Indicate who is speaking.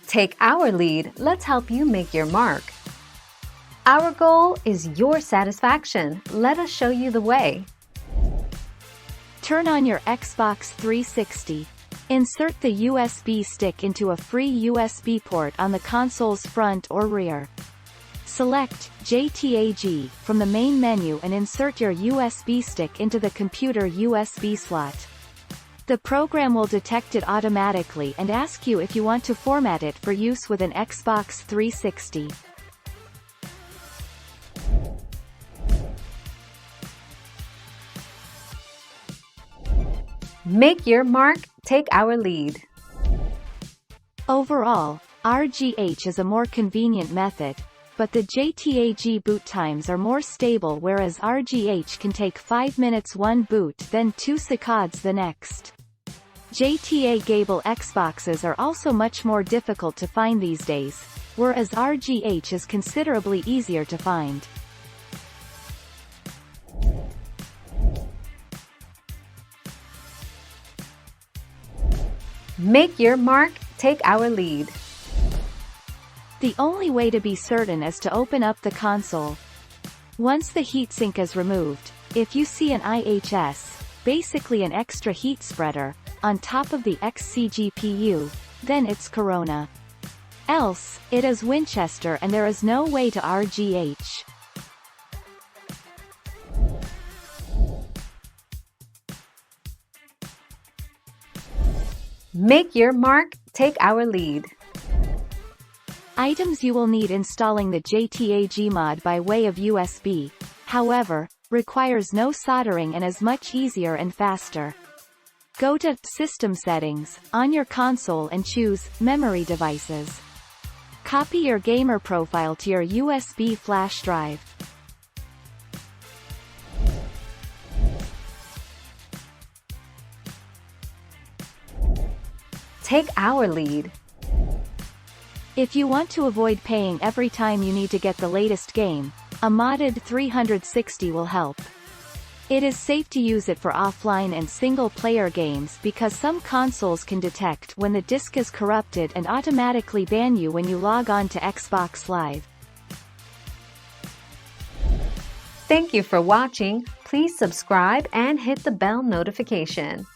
Speaker 1: Take our lead, let's help you make your mark. Our goal is your satisfaction. Let us show you the way.
Speaker 2: Turn on your Xbox 360. Insert the USB stick into a free USB port on the console's front or rear. Select JTAG from the main menu and insert your USB stick into the computer USB slot. The program will detect it automatically and ask you if you want to format it for use with an Xbox 360.
Speaker 1: Make your mark, take our lead.
Speaker 2: Overall, RGH is a more convenient method, but the JTAG boot times are more stable, whereas RGH can take 5 minutes one boot then 2 seconds the next. JTAG Xboxes are also much more difficult to find these days, whereas RGH is considerably easier to find.
Speaker 1: Make your mark, take our lead.
Speaker 2: The only way to be certain is to open up the console. Once the heatsink is removed, if you see an IHS, basically an extra heat spreader, on top of the XCGPU, then it's Corona. Else, it is Winchester and there is no way to RGH.
Speaker 1: Make your mark, take our lead.
Speaker 2: Items you will need installing the JTAG mod by way of USB, however, requires no soldering and is much easier and faster. Go to System Settings on your console and choose Memory Devices. Copy your gamer profile to your USB flash drive.
Speaker 1: Take our lead.
Speaker 2: If you want to avoid paying every time you need to get the latest game, a modded 360 will help. It is safe to use it for offline and single-player games because some consoles can detect when the disc is corrupted and automatically ban you when you log on to Xbox Live.
Speaker 1: Thank you for watching. Please subscribe and hit the bell notification.